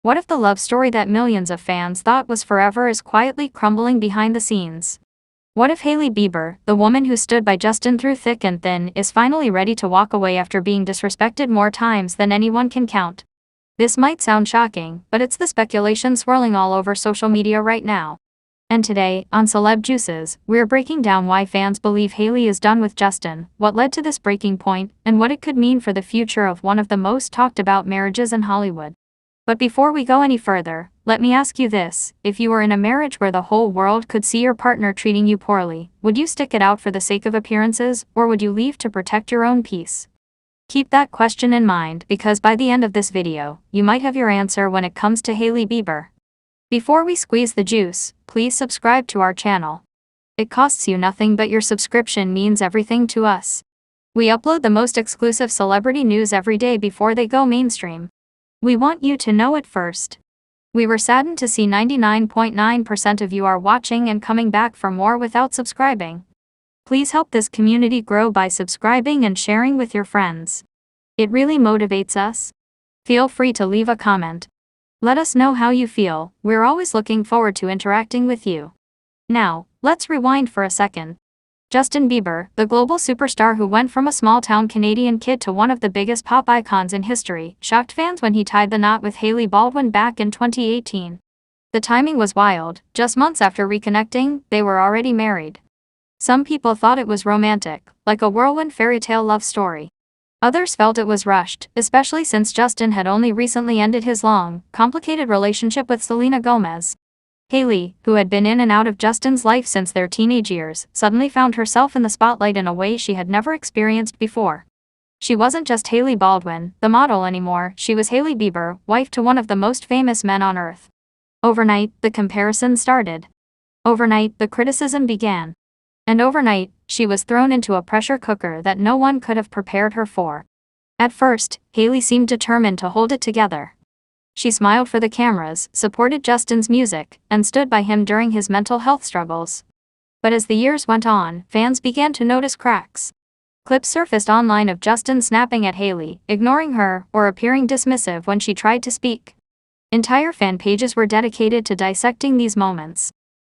What if the love story that millions of fans thought was forever is quietly crumbling behind the scenes? What if Hailey Bieber, the woman who stood by Justin through thick and thin, is finally ready to walk away after being disrespected more times than anyone can count? This might sound shocking, but it's the speculation swirling all over social media right now. And today, on Celeb Juices, we're breaking down why fans believe Hailey is done with Justin, what led to this breaking point, and what it could mean for the future of one of the most talked about marriages in Hollywood. But before we go any further, let me ask you this: if you were in a marriage where the whole world could see your partner treating you poorly, would you stick it out for the sake of appearances, or would you leave to protect your own peace? Keep that question in mind, because by the end of this video, you might have your answer when it comes to Hailey Bieber. Before we squeeze the juice, please subscribe to our channel. It costs you nothing, but your subscription means everything to us. We upload the most exclusive celebrity news every day before they go mainstream. We want you to know it first. We were saddened to see 99.9% of you are watching and coming back for more without subscribing. Please help this community grow by subscribing and sharing with your friends. It really motivates us. Feel free to leave a comment. Let us know how you feel. We're always looking forward to interacting with you. Now, let's rewind for a second. Justin Bieber, the global superstar who went from a small-town Canadian kid to one of the biggest pop icons in history, shocked fans when he tied the knot with Hailey Baldwin back in 2018. The timing was wild. Just months after reconnecting, they were already married. Some people thought it was romantic, like a whirlwind fairy tale love story. Others felt it was rushed, especially since Justin had only recently ended his long, complicated relationship with Selena Gomez. Hailey, who had been in and out of Justin's life since their teenage years, suddenly found herself in the spotlight in a way she had never experienced before. She wasn't just Hailey Baldwin, the model, anymore. She was Hailey Bieber, wife to one of the most famous men on earth. Overnight, the comparison started. Overnight, the criticism began. And overnight, she was thrown into a pressure cooker that no one could have prepared her for. At first, Hailey seemed determined to hold it together. She smiled for the cameras, supported Justin's music, and stood by him during his mental health struggles. But as the years went on, fans began to notice cracks. Clips surfaced online of Justin snapping at Hailey, ignoring her, or appearing dismissive when she tried to speak. Entire fan pages were dedicated to dissecting these moments.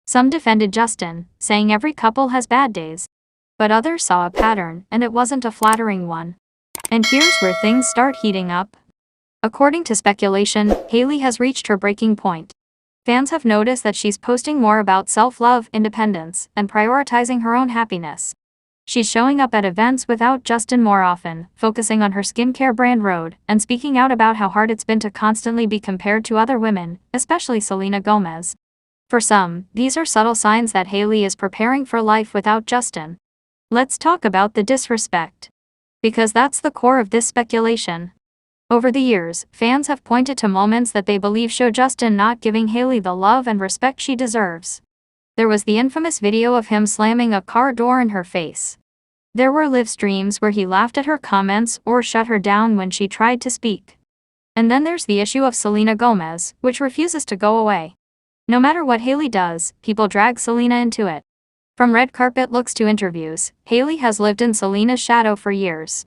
Some defended Justin, saying every couple has bad days. But others saw a pattern, and it wasn't a flattering one. And here's where things start heating up. According to speculation, Hailey has reached her breaking point. Fans have noticed that she's posting more about self-love, independence, and prioritizing her own happiness. She's showing up at events without Justin more often, focusing on her skincare brand Rhode, and speaking out about how hard it's been to constantly be compared to other women, especially Selena Gomez. For some, these are subtle signs that Hailey is preparing for life without Justin. Let's talk about the disrespect. Because that's the core of this speculation. Over the years, fans have pointed to moments that they believe show Justin not giving Hailey the love and respect she deserves. There was the infamous video of him slamming a car door in her face. There were live streams where he laughed at her comments or shut her down when she tried to speak. And then there's the issue of Selena Gomez, which refuses to go away. No matter what Hailey does, people drag Selena into it. From red carpet looks to interviews, Hailey has lived in Selena's shadow for years.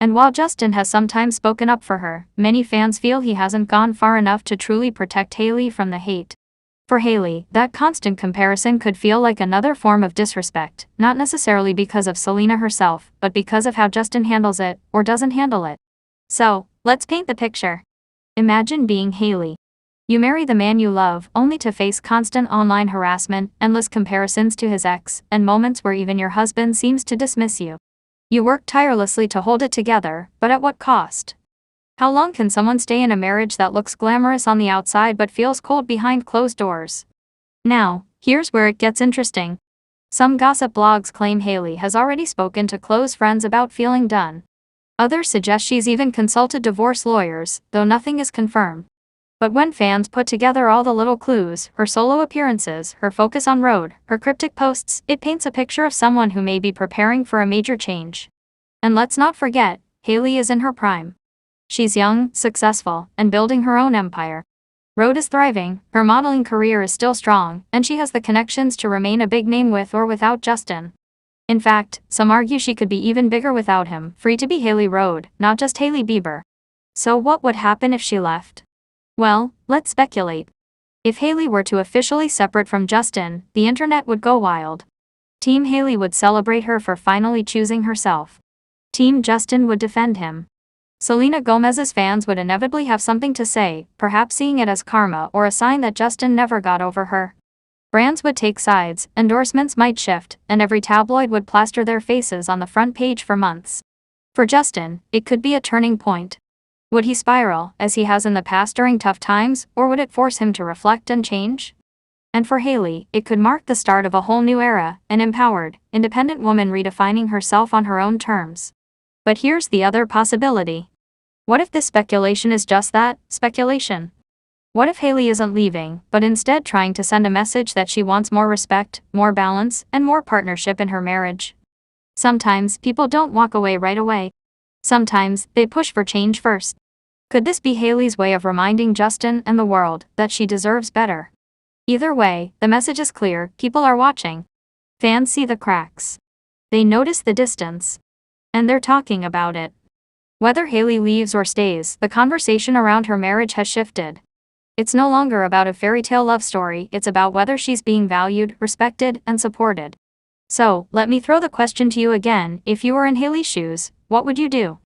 And while Justin has sometimes spoken up for her, many fans feel he hasn't gone far enough to truly protect Hailey from the hate. For Hailey, that constant comparison could feel like another form of disrespect, not necessarily because of Selena herself, but because of how Justin handles it, or doesn't handle it. So, let's paint the picture. Imagine being Hailey. You marry the man you love, only to face constant online harassment, endless comparisons to his ex, and moments where even your husband seems to dismiss you. You work tirelessly to hold it together, but at what cost? How long can someone stay in a marriage that looks glamorous on the outside but feels cold behind closed doors? Now, here's where it gets interesting. Some gossip blogs claim Hailey has already spoken to close friends about feeling done. Others suggest she's even consulted divorce lawyers, though nothing is confirmed. But when fans put together all the little clues, her solo appearances, her focus on Rhode, her cryptic posts, it paints a picture of someone who may be preparing for a major change. And let's not forget, Hailey is in her prime. She's young, successful, and building her own empire. Rhode is thriving, her modeling career is still strong, and she has the connections to remain a big name with or without Justin. In fact, some argue she could be even bigger without him, free to be Hailey Rhode, not just Hailey Bieber. So what would happen if she left? Well, let's speculate. If Hailey were to officially separate from Justin, the internet would go wild. Team Hailey would celebrate her for finally choosing herself. Team Justin would defend him. Selena Gomez's fans would inevitably have something to say, perhaps seeing it as karma or a sign that Justin never got over her. Brands would take sides, endorsements might shift, and every tabloid would plaster their faces on the front page for months. For Justin, it could be a turning point. Would he spiral, as he has in the past during tough times, or would it force him to reflect and change? And for Hailey, it could mark the start of a whole new era, an empowered, independent woman redefining herself on her own terms. But here's the other possibility. What if this speculation is just that, speculation? What if Hailey isn't leaving, but instead trying to send a message that she wants more respect, more balance, and more partnership in her marriage? Sometimes people don't walk away right away. Sometimes they push for change first. Could this be Hailey's way of reminding Justin and the world that she deserves better? Either way, the message is clear: people are watching. Fans see the cracks. They notice the distance. And they're talking about it. Whether Hailey leaves or stays, the conversation around her marriage has shifted. It's no longer about a fairy tale love story, it's about whether she's being valued, respected, and supported. So, let me throw the question to you again: if you were in Hailey's shoes, what would you do?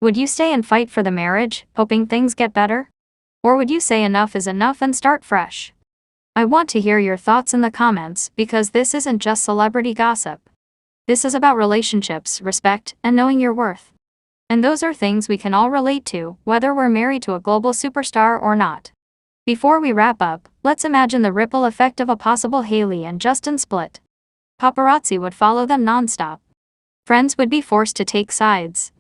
Would you stay and fight for the marriage, hoping things get better? Or would you say enough is enough and start fresh? I want to hear your thoughts in the comments, because this isn't just celebrity gossip. This is about relationships, respect, and knowing your worth. And those are things we can all relate to, whether we're married to a global superstar or not. Before we wrap up, let's imagine the ripple effect of a possible Hailey and Justin split. Paparazzi would follow them nonstop. Friends would be forced to take sides.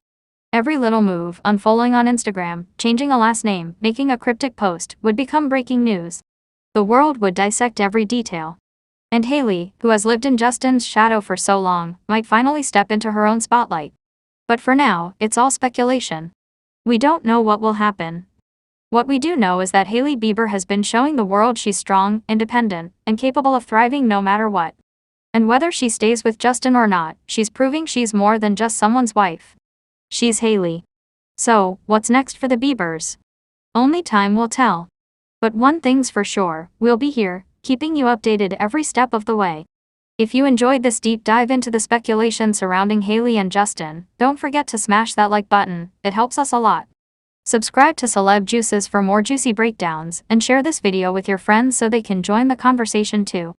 Every little move, unfolding on Instagram, changing a last name, making a cryptic post, would become breaking news. The world would dissect every detail. And Hailey, who has lived in Justin's shadow for so long, might finally step into her own spotlight. But for now, it's all speculation. We don't know what will happen. What we do know is that Hailey Bieber has been showing the world she's strong, independent, and capable of thriving no matter what. And whether she stays with Justin or not, she's proving she's more than just someone's wife. She's Hailey. So, what's next for the Biebers? Only time will tell. But one thing's for sure, we'll be here, keeping you updated every step of the way. If you enjoyed this deep dive into the speculation surrounding Hailey and Justin, don't forget to smash that like button, it helps us a lot. Subscribe to Celeb Juices for more juicy breakdowns, and share this video with your friends so they can join the conversation too.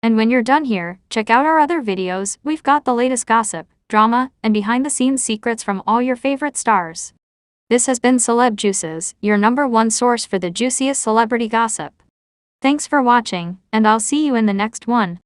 And when you're done here, check out our other videos. We've got the latest gossip, drama, and behind-the-scenes secrets from all your favorite stars. This has been Celeb Juices, your #1 source for the juiciest celebrity gossip. Thanks for watching, and I'll see you in the next one.